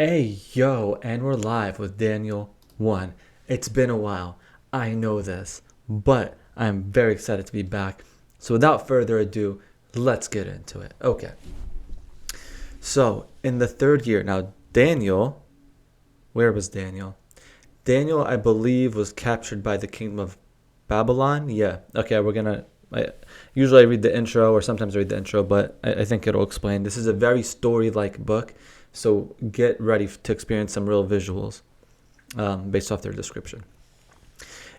Hey, yo, and we're live with Daniel 1. It's been a while. I know this, but I'm very excited to be back. So without further ado, let's get into it. Okay. So, in the third year, now Daniel, where was Daniel? Daniel, I believe, was captured by the kingdom of Babylon. Yeah. Okay, usually I read the intro, or sometimes I read the intro, but I think it'll explain. This is a very story-like book. So get ready to experience some real visuals based off their description.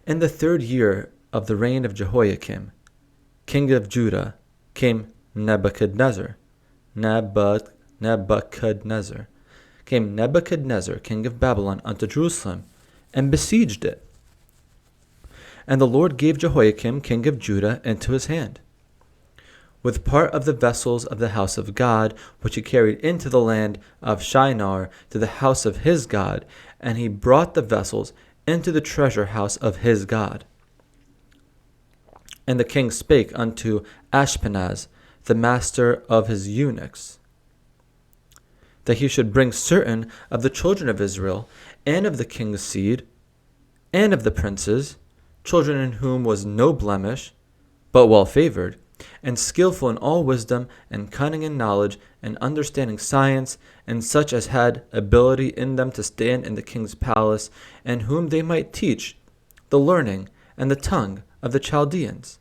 In the third year of the reign of Jehoiakim, king of Judah, came Nebuchadnezzar. Came Nebuchadnezzar, king of Babylon, unto Jerusalem, and besieged it. And the Lord gave Jehoiakim, king of Judah, into his hand, with part of the vessels of the house of God, which he carried into the land of Shinar to the house of his God, and he brought the vessels into the treasure house of his God. And the king spake unto Ashpenaz, the master of his eunuchs, that he should bring certain of the children of Israel, and of the king's seed, and of the princes, children in whom was no blemish, but well favored, and skillful in all wisdom, and cunning in knowledge, and understanding science, and such as had ability in them to stand in the king's palace, and whom they might teach the learning and the tongue of the Chaldeans.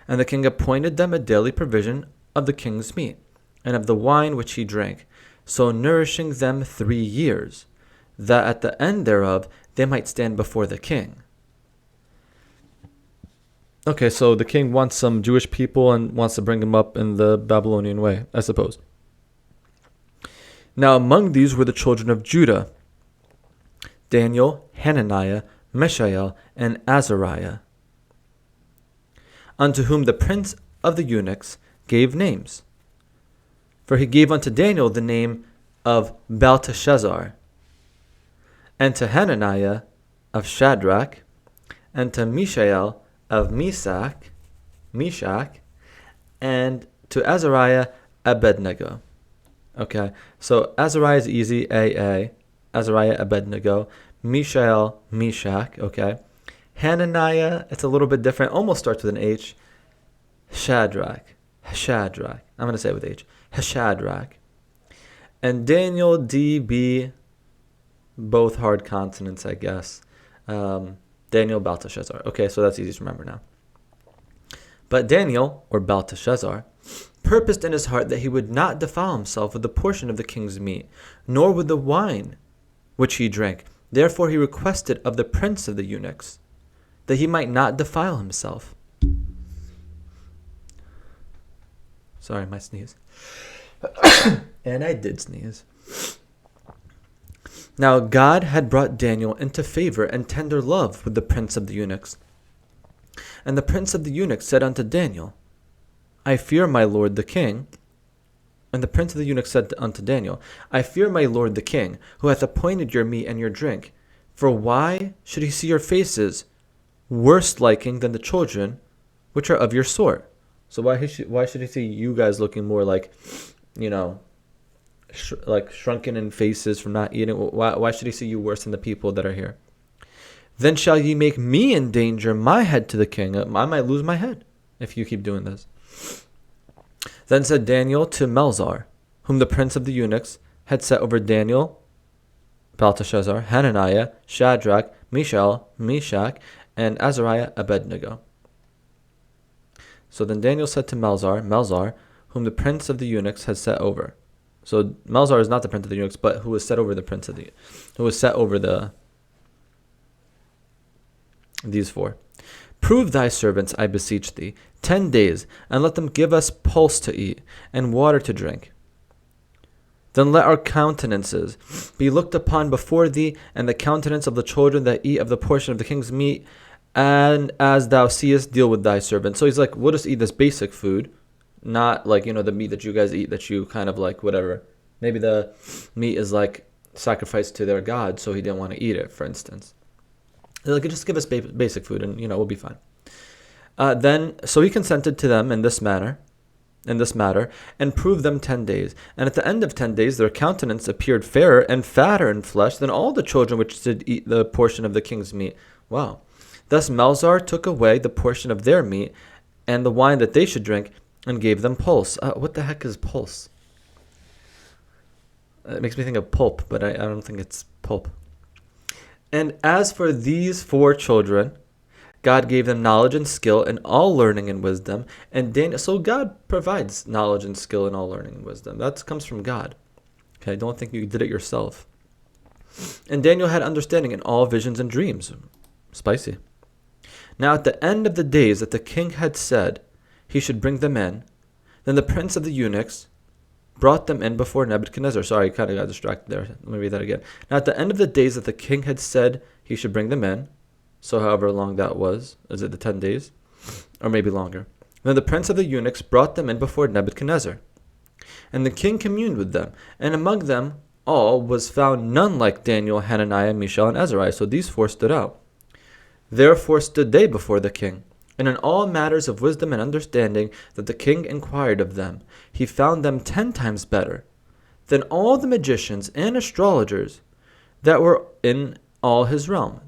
And the king appointed them a daily provision of the king's meat, and of the wine which he drank, so nourishing them 3 years, that at the end thereof they might stand before the king. Okay, so the king wants some Jewish people and wants to bring them up in the Babylonian way, I suppose. Now among these were the children of Judah: Daniel, Hananiah, Mishael, and Azariah, unto whom the prince of the eunuchs gave names. For he gave unto Daniel the name of Balteshazzar, and to Hananiah of Shadrach, and to Mishael of Meshach, and to Azariah Abed-Nego. Okay, so Azariah is easy, A. Azariah Abed-Nego. Mishael, Meshach, okay. Hananiah, it's a little bit different, almost starts with an H. Shadrach. I'm going to say it with H. Shadrach. And Daniel, D-B, both hard consonants, I guess. Daniel, Balteshazzar. Okay, so that's easy to remember now. But Daniel, or Balteshazzar, purposed in his heart that he would not defile himself with the portion of the king's meat, nor with the wine which he drank. Therefore he requested of the prince of the eunuchs that he might not defile himself. Sorry, my sneeze. And I did sneeze. Now God had brought Daniel into favor and tender love with the prince of the eunuchs. And the prince of the eunuchs said unto Daniel, I fear my lord the king. And the prince of the eunuchs said unto Daniel, I fear my lord the king, who hath appointed your meat and your drink. For why should he see your faces worse liking than the children which are of your sort? So why should he see you guys looking more like, like shrunken in faces from not eating? Why should he see you worse than the people that are here? Then shall ye make me endanger my head to the king. I might lose my head if you keep doing this. Then said Daniel to Melzar, whom the prince of the eunuchs had set over Daniel, Balteshazzar, Hananiah, Shadrach, Mishael, Meshach, and Azariah Abed-Nego. So then Daniel said to Melzar, whom the prince of the eunuchs had set over. So Melzar is not the prince of the eunuchs, but who was set over these four. Prove thy servants, I beseech thee, 10 days, and let them give us pulse to eat, and water to drink. Then let our countenances be looked upon before thee, and the countenance of the children that eat of the portion of the king's meat, and as thou seest, deal with thy servants. So he's like, we'll just eat this basic food, not like, the meat that you guys eat that you kind of like, whatever. Maybe the meat is like sacrificed to their god, so he didn't want to eat it, for instance. They're like, just give us basic food and, we'll be fine. So he consented to them in this manner. in this matter, and prove them 10 days. And at the end of 10 days their countenance appeared fairer and fatter in flesh than all the children which did eat the portion of the king's meat. Wow. Thus Melzar took away the portion of their meat and the wine that they should drink, and gave them pulse. What the heck is pulse? It makes me think of pulp, but I don't think it's pulp. And as for these 4 children, God gave them knowledge and skill and all learning and wisdom. And Daniel, so God provides knowledge and skill and all learning and wisdom. That comes from God. Okay, don't think you did it yourself. And Daniel had understanding in all visions and dreams. Spicy. Now at the end of the days that the king had said he should bring them in, then the prince of the eunuchs brought them in before Nebuchadnezzar. Sorry, I kind of got distracted there. Let me read that again. Now at the end of the days that the king had said he should bring them in, so however long that was, is it the 10 days? Or maybe longer. Then the prince of the eunuchs brought them in before Nebuchadnezzar. And the king communed with them, and among them all was found none like Daniel, Hananiah, Mishael, and Azariah. So these 4 stood out. Therefore stood they before the king. And in all matters of wisdom and understanding that the king inquired of them, he found them 10 times better than all the magicians and astrologers that were in all his realm.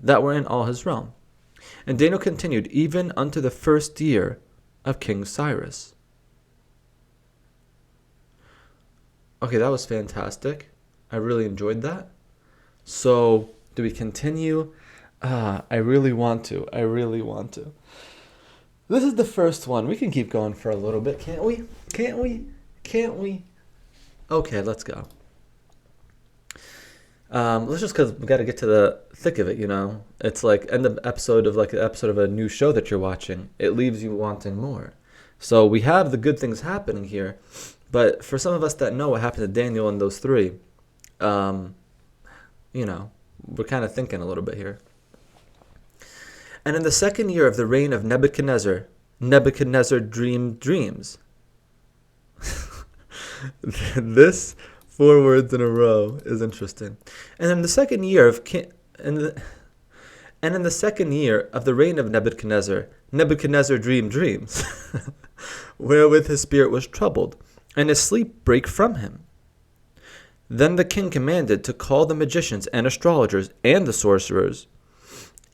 And Daniel continued even unto the 1st year of King Cyrus. Okay, that was fantastic. I really enjoyed that. So, do we continue? I really want to. This is the first one. We can keep going for a little bit, can't we? Okay, let's go. Let's just, because we got to get to the thick of it, you know. It's like end of episode of a new show that you're watching. It leaves you wanting more. So we have the good things happening here, but for some of us that know what happened to Daniel and those 3, we're kind of thinking a little bit here. And in the 2nd year of the reign of Nebuchadnezzar dreamed dreams. This 4 words in a row is interesting. And in the 2nd year of in the 2nd year of the reign of Nebuchadnezzar dreamed dreams, wherewith his spirit was troubled, and his sleep brake from him. Then the king commanded to call the magicians and astrologers and the sorcerers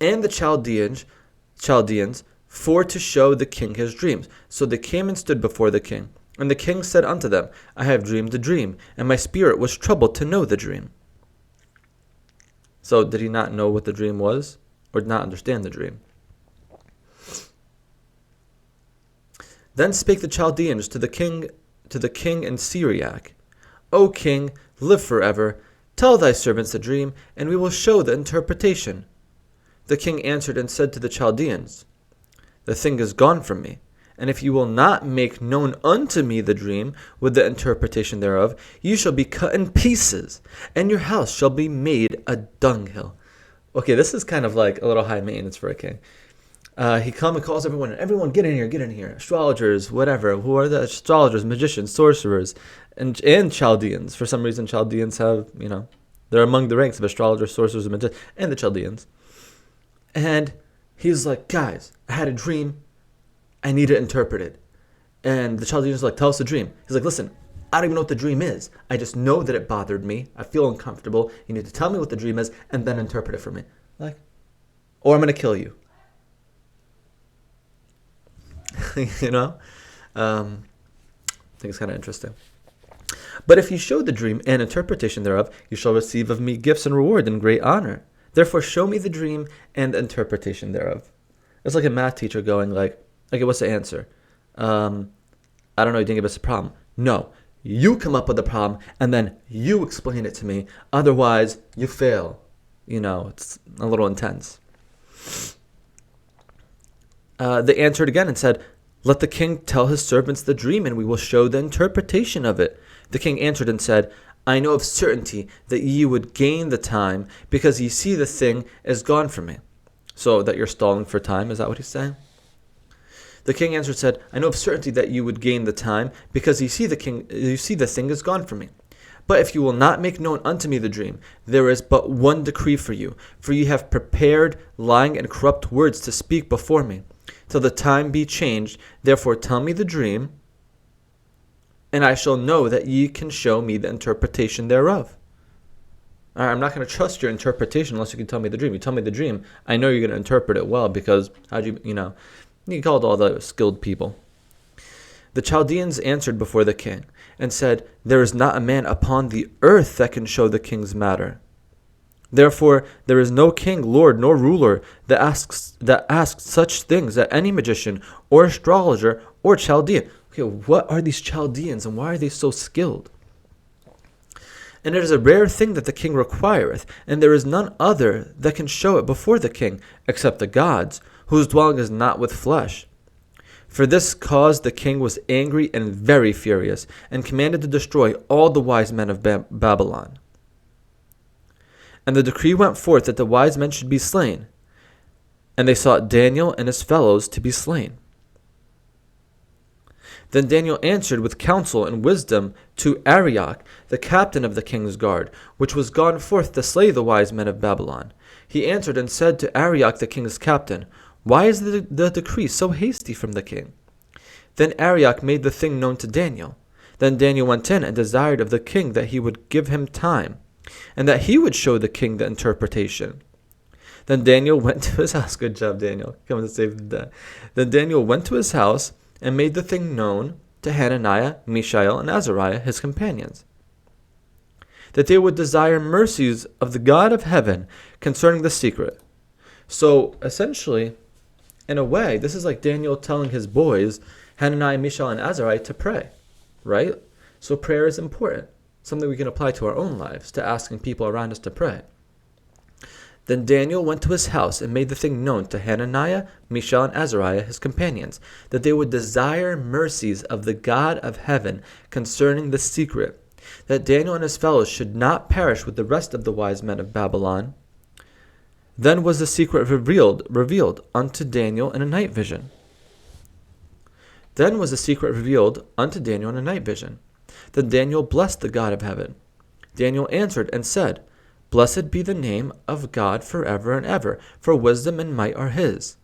and the Chaldeans for to show the king his dreams. So they came and stood before the king. And the king said unto them, I have dreamed a dream, and my spirit was troubled to know the dream. So did he not know what the dream was, or did not understand the dream? Then spake the Chaldeans to the king in Syriac, O king, live forever. Tell thy servants the dream, and we will show the interpretation. The king answered and said to the Chaldeans, The thing is gone from me, and if you will not make known unto me the dream with the interpretation thereof, you shall be cut in pieces, and your house shall be made a dunghill. Okay, this is kind of like a little high maintenance for a king. He comes and calls everyone, get in here, astrologers, whatever. Who are the astrologers, magicians, sorcerers, and Chaldeans? For some reason, Chaldeans have, they're among the ranks of astrologers, sorcerers, and magicians, and the Chaldeans. And he's like, guys, I had a dream. I need it interpreted. And the Chaldeans are like, tell us the dream. He's like, listen, I don't even know what the dream is. I just know that it bothered me. I feel uncomfortable. You need to tell me what the dream is and then interpret it for me. Or I'm going to kill you. I think it's kind of interesting. But if you show the dream and interpretation thereof, you shall receive of me gifts and reward and great honor. Therefore, show me the dream and the interpretation thereof. It's like a math teacher going okay, what's the answer? I don't know, you didn't give us a problem. No, you come up with the problem, and then you explain it to me. Otherwise, you fail. It's a little intense. They answered again and said, let the king tell his servants the dream, and we will show the interpretation of it. The king answered and said, I know of certainty that ye would gain the time, because ye see the thing is gone from me. So that you're stalling for time, is that what he's saying? The king answered and said, I know of certainty that you would gain the time, because you see the thing is gone from me. But if you will not make known unto me the dream, there is but one decree for you, for ye have prepared lying and corrupt words to speak before me, till the time be changed. Therefore tell me the dream, and I shall know that ye can show me the interpretation thereof. All right, I'm not going to trust your interpretation unless you can tell me the dream. You tell me the dream, I know you're going to interpret it well, because you called all the skilled people. The Chaldeans answered before the king and said, there is not a man upon the earth that can show the king's matter. Therefore, there is no king, lord, nor ruler that asks such things at any magician or astrologer or Chaldean. Okay, what are these Chaldeans and why are they so skilled? And it is a rare thing that the king requireth, and there is none other that can show it before the king, except the gods, whose dwelling is not with flesh. For this cause the king was angry and very furious, and commanded to destroy all the wise men of Babylon. And the decree went forth that the wise men should be slain, and they sought Daniel and his fellows to be slain. Then Daniel answered with counsel and wisdom to Arioch, the captain of the king's guard, which was gone forth to slay the wise men of Babylon. He answered and said to Arioch the king's captain, why is the decree so hasty from the king? Then Arioch made the thing known to Daniel. Then Daniel went in and desired of the king that he would give him time, and that he would show the king the interpretation. Then Daniel went to his house. Good job, Daniel. Coming to save the day. Then Daniel went to his house and made the thing known to Hananiah, Mishael, and Azariah, his companions, that they would desire mercies of the God of heaven concerning the secret. So, essentially, in a way, this is like Daniel telling his boys, Hananiah, Mishael, and Azariah, to pray, right? So prayer is important, something we can apply to our own lives, to asking people around us to pray. Then Daniel went to his house and made the thing known to Hananiah, Mishael, and Azariah, his companions, that they would desire mercies of the God of heaven concerning the secret, that Daniel and his fellows should not perish with the rest of the wise men of Babylon. Then was the secret revealed unto Daniel in a night vision. Then Daniel blessed the God of heaven. Daniel answered and said, blessed be the name of God forever and ever, for wisdom and might are his.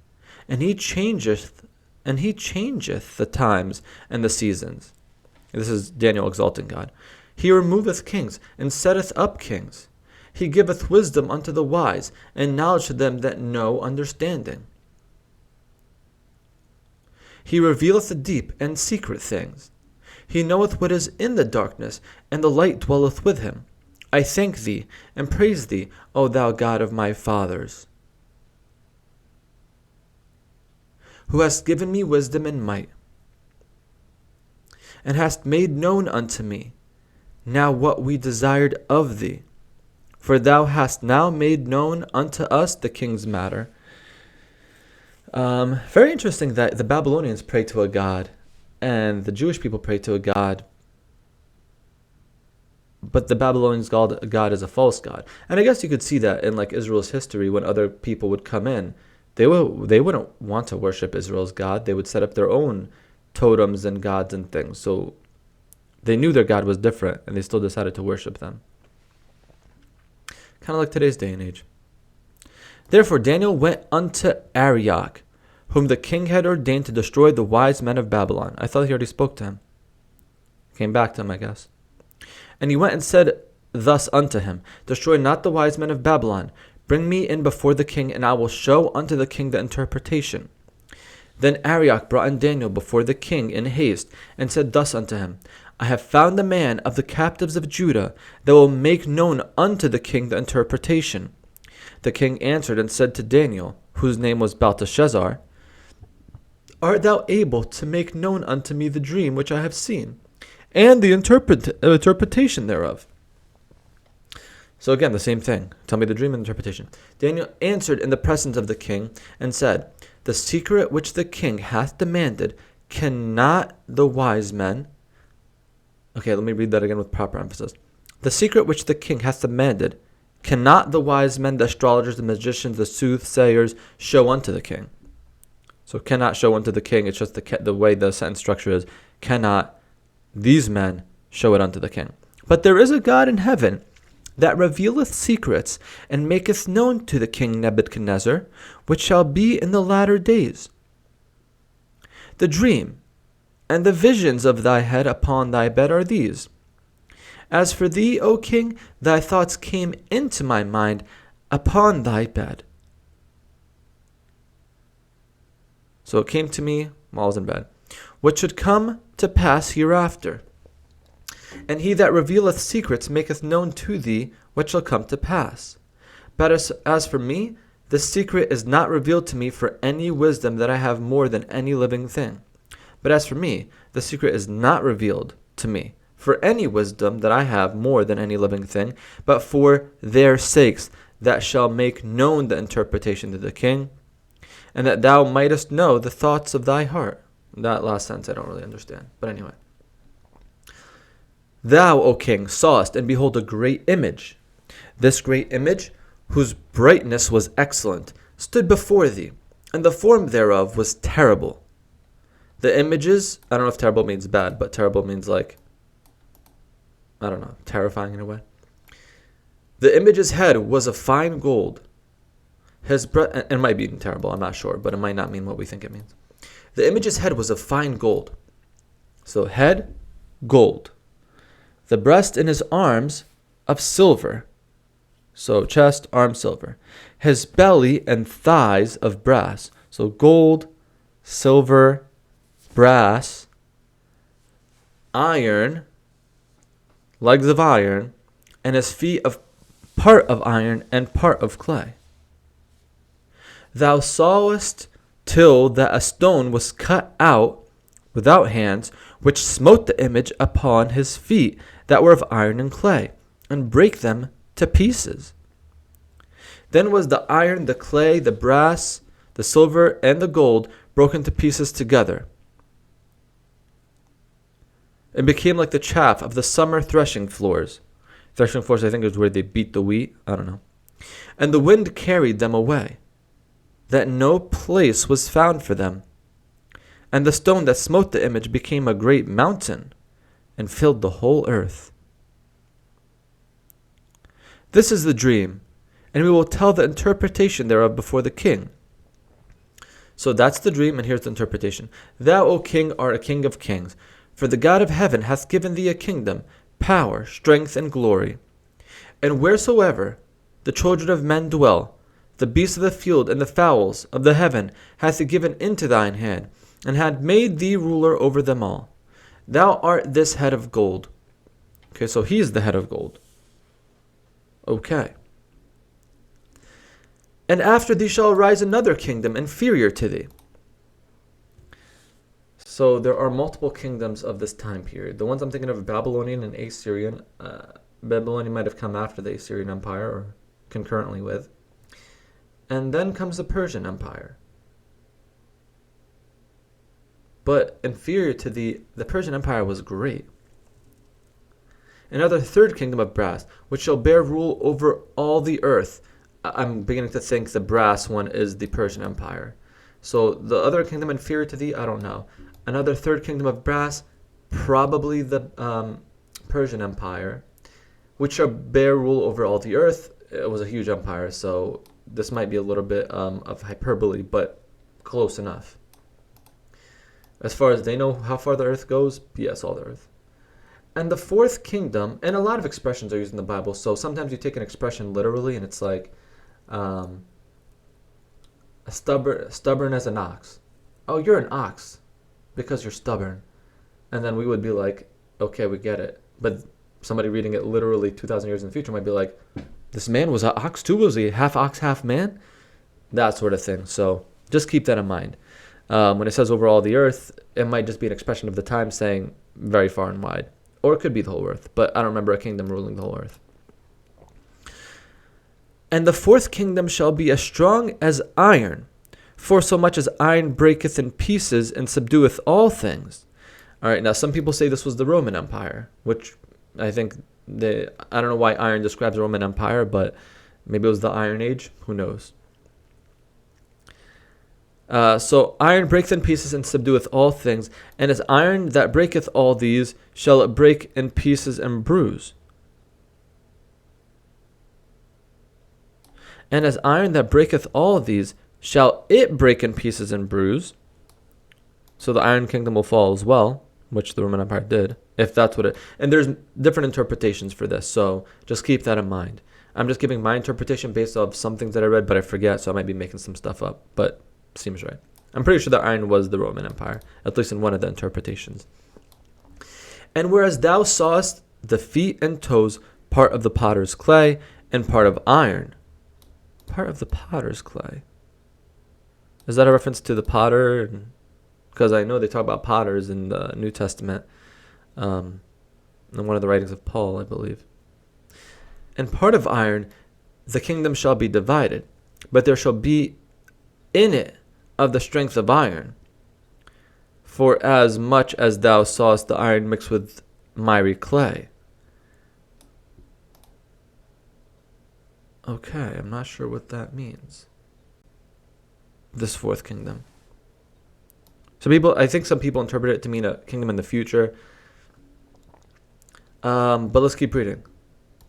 And he changeth the times and the seasons. This is Daniel exalting God. He removeth kings and setteth up kings. He giveth wisdom unto the wise, and knowledge to them that know understanding. He revealeth the deep and secret things. He knoweth what is in the darkness, and the light dwelleth with him. I thank thee and praise thee, O thou God of my fathers, who hast given me wisdom and might, and hast made known unto me now what we desired of thee. For thou hast now made known unto us the king's matter. Very interesting that the Babylonians pray to a god, and the Jewish people pray to a god, but the Babylonians' god is a false god. And I guess you could see that in like Israel's history, when other people would come in, they wouldn't want to worship Israel's god. They would set up their own totems and gods and things. So they knew their God was different, and they still decided to worship them. Kind of like today's day and age. Therefore Daniel went unto Arioch, whom the king had ordained to destroy the wise men of Babylon. I thought he already spoke to him. Came back to him, I guess. And he went and said thus unto him, destroy not the wise men of Babylon. Bring me in before the king, and I will show unto the king the interpretation. Then Arioch brought in Daniel before the king in haste, and said thus unto him, I have found the man of the captives of Judah that will make known unto the king the interpretation. The king answered and said to Daniel, whose name was Balteshazzar, art thou able to make known unto me the dream which I have seen, and the interpretation thereof? So again, the same thing. Tell me the dream and interpretation. Daniel answered in the presence of the king and said, the secret which the king hath demanded cannot the wise men... Okay, let me read that again with proper emphasis. The secret which the king hath demanded cannot the wise men, the astrologers, the magicians, the soothsayers show unto the king. So cannot show unto the king. It's just the way the sentence structure is. Cannot these men show it unto the king. But there is a God in heaven that revealeth secrets, and maketh known to the king Nebuchadnezzar, which shall be in the latter days. The dream and the visions of thy head upon thy bed are these. As for thee, O king, thy thoughts came into my mind upon thy bed. So it came to me while I was in bed, what should come to pass hereafter. And he that revealeth secrets maketh known to thee what shall come to pass. But as for me, the secret is not revealed to me for any wisdom that I have more than any living thing. But as for me, the secret is not revealed to me for any wisdom that I have more than any living thing, but for their sakes that shall make known the interpretation to the king, and that thou mightest know the thoughts of thy heart. That last sentence I don't really understand, but anyway. Thou, O king, sawest, and behold, a great image. This great image, whose brightness was excellent, stood before thee, and the form thereof was terrible. The images, I don't know if terrible means bad, but terrible means like, I don't know, terrifying in a way. The image's head was of fine gold. His breast, and it might be terrible, I'm not sure, but it might not mean what we think it means. The image's head was of fine gold. So head, gold. The breast and his arms of silver. So chest, arm, silver. His belly and thighs of brass. So gold, silver, brass, iron, legs of iron, and his feet of part of iron and part of clay. Thou sawest till that a stone was cut out without hands, which smote the image upon his feet that were of iron and clay, and brake them to pieces. Then was the iron, the clay, the brass, the silver, and the gold broken to pieces together, and became like the chaff of the summer threshing floors. Threshing floors, I think, is where they beat the wheat. I don't know. And the wind carried them away, that no place was found for them. And the stone that smote the image became a great mountain, and filled the whole earth. This is the dream, and we will tell the interpretation thereof before the king. So that's the dream, and here's the interpretation. Thou, O king, art a king of kings, for the God of heaven hath given thee a kingdom, power, strength, and glory. And wheresoever the children of men dwell, the beasts of the field and the fowls of the heaven hath he given into thine hand, and had made thee ruler over them all. Thou art this head of gold. Okay, so he's the head of gold. Okay. And after thee shall arise another kingdom inferior to thee. So there are multiple kingdoms of this time period. The ones I'm thinking of, Babylonian and Assyrian. Babylonian might have come after the Assyrian Empire, or concurrently with. And then comes the Persian Empire. But inferior to the Persian Empire was great. Another third kingdom of brass, which shall bear rule over all the earth. I'm beginning to think the brass one is the Persian Empire. So the other kingdom inferior to thee, I don't know. Another third kingdom of brass, probably the Persian Empire, which shall bear rule over all the earth. It was a huge empire, so this might be a little bit of hyperbole, but close enough. As far as they know how far the earth goes, yes, all the earth. And the fourth kingdom, and a lot of expressions are used in the Bible, so sometimes you take an expression literally, and it's like stubborn as an ox. Oh, you're an ox because you're stubborn. And then we would be like, okay, we get it. But somebody reading it literally 2,000 years in the future might be like, this man was an ox too? Was he half ox, half man? That sort of thing. So just keep that in mind. When it says over all the earth, it might just be an expression of the time saying very far and wide. Or it could be the whole earth. But I don't remember a kingdom ruling the whole earth. And the fourth kingdom shall be as strong as iron, for so much as iron breaketh in pieces and subdueth all things. All right, now some people say this was the Roman Empire, which I think I don't know why iron describes the Roman Empire, but maybe it was the Iron Age. Who knows? So iron breaketh in pieces and subdueth all things, and as iron that breaketh all these shall it break in pieces and bruise. And as iron that breaketh all these shall it break in pieces and bruise. So the Iron Kingdom will fall as well, which the Roman Empire did, if that's what it... And there's different interpretations for this, so just keep that in mind. I'm just giving my interpretation based off some things that I read, but I forget, so I might be making some stuff up, but seems right. I'm pretty sure the iron was the Roman Empire, at least in one of the interpretations. And whereas thou sawest the feet and toes, part of the potter's clay, and part of iron. Part of the potter's clay. Is that a reference to the potter? Because I know they talk about potters in the New Testament, in one of the writings of Paul, I believe. And part of iron, the kingdom shall be divided, but there shall be in it of the strength of iron. For as much as thou sawest the iron mixed with miry clay. Okay, I'm not sure what that means. This fourth kingdom. I think some people interpret it to mean a kingdom in the future. But let's keep reading.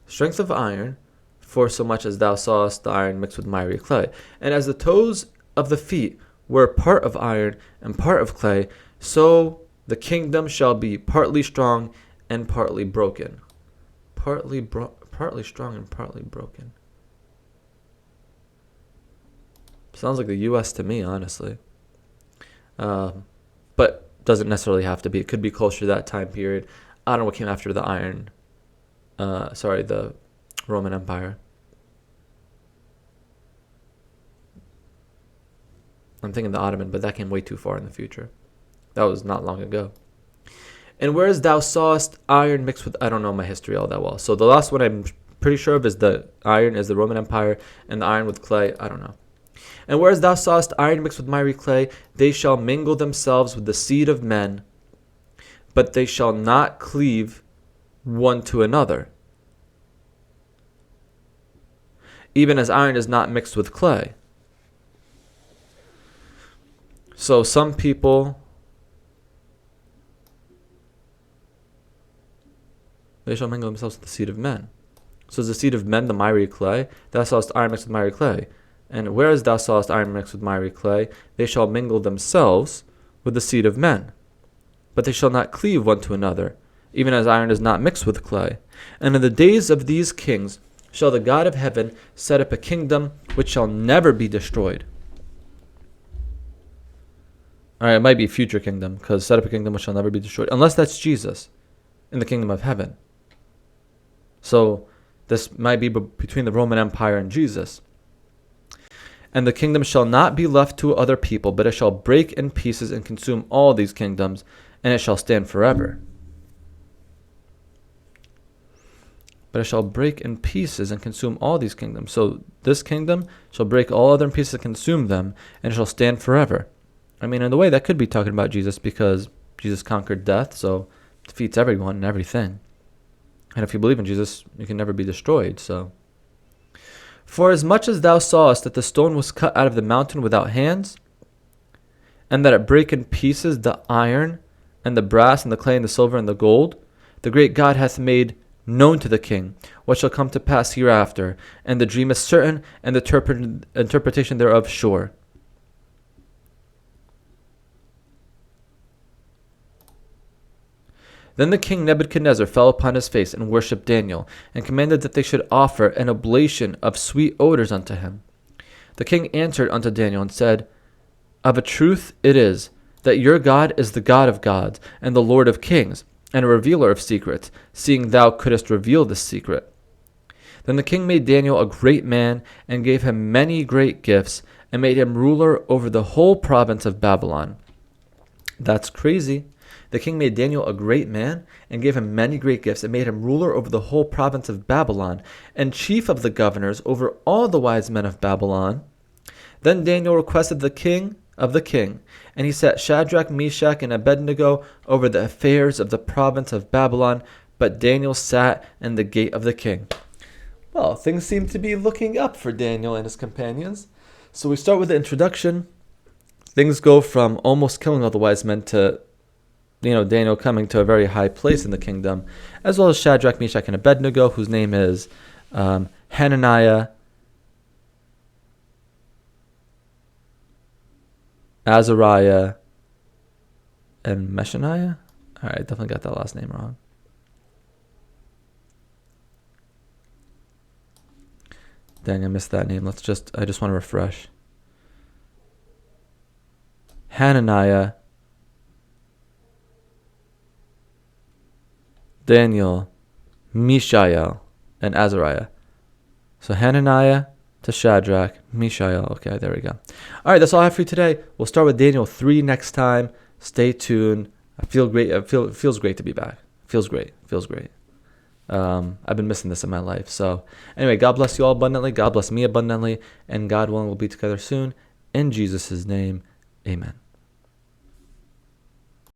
Strength of iron, for so much as thou sawest the iron mixed with miry clay. And as the toes of the feet were part of iron and part of clay, so the kingdom shall be partly strong and partly broken. Partly strong and partly broken. Sounds like the U.S. to me, honestly. But doesn't necessarily have to be. It could be closer to that time period. I don't know what came after the the Roman Empire. I'm thinking the Ottoman, but that came way too far in the future. That was not long ago. And whereas thou sawest iron mixed with... I don't know my history all that well. So the last one I'm pretty sure of is the iron is the Roman Empire, and the iron with clay, I don't know. And whereas thou sawest iron mixed with miry clay, they shall mingle themselves with the seed of men, but they shall not cleave one to another, even as iron is not mixed with clay. So some people, they shall mingle themselves with the seed of men. So is the seed of men the miry clay? Thou sawest iron mixed with miry clay. And whereas thou sawest iron mixed with miry clay, they shall mingle themselves with the seed of men, but they shall not cleave one to another, even as iron is not mixed with clay. And in the days of these kings shall the God of heaven set up a kingdom which shall never be destroyed. All right, it might be future kingdom, because set up a kingdom which shall never be destroyed, unless that's Jesus in the kingdom of heaven. So this might be between the Roman Empire and Jesus. And the kingdom shall not be left to other people, but it shall break in pieces and consume all these kingdoms, and it shall stand forever. But it shall break in pieces and consume all these kingdoms. So this kingdom shall break all other in pieces and consume them, and it shall stand forever. I mean, in a way, that could be talking about Jesus, because Jesus conquered death, so defeats everyone and everything. And if you believe in Jesus, you can never be destroyed, so... For as much as thou sawest that the stone was cut out of the mountain without hands, and that it brake in pieces the iron, and the brass, and the clay, and the silver, and the gold, the great God hath made known to the king what shall come to pass hereafter, and the dream is certain, and the interpretation thereof sure. Then the king Nebuchadnezzar fell upon his face and worshipped Daniel, and commanded that they should offer an oblation of sweet odors unto him. The king answered unto Daniel and said, Of a truth it is, that your God is the God of gods, and the Lord of kings, and a revealer of secrets, seeing thou couldest reveal this secret. Then the king made Daniel a great man, and gave him many great gifts, and made him ruler over the whole province of Babylon. That's crazy. The king made Daniel a great man, and gave him many great gifts, and made him ruler over the whole province of Babylon, and chief of the governors over all the wise men of Babylon. Then Daniel requested the king, and he set Shadrach, Meshach, and Abed-Nego over the affairs of the province of Babylon, but Daniel sat in the gate of the king. Well, things seem to be looking up for Daniel and his companions. So we start with the introduction. Things go from almost killing all the wise men to Daniel coming to a very high place in the kingdom, as well as Shadrach, Meshach, and Abed-Nego, whose name is Hananiah, Azariah, and Meshaniah. All right, definitely got that last name wrong. Dang, I missed that name. I just want to refresh. Hananiah, Daniel, Mishael, and Azariah. So Hananiah to Shadrach, Mishael. Okay, there we go. All right, that's all I have for you today. We'll start with Daniel 3 next time. Stay tuned. I feel great. It feels great to be back. Feels great. I've been missing this in my life. So anyway, God bless you all abundantly. God bless me abundantly. And God willing, we'll be together soon. In Jesus' name, amen.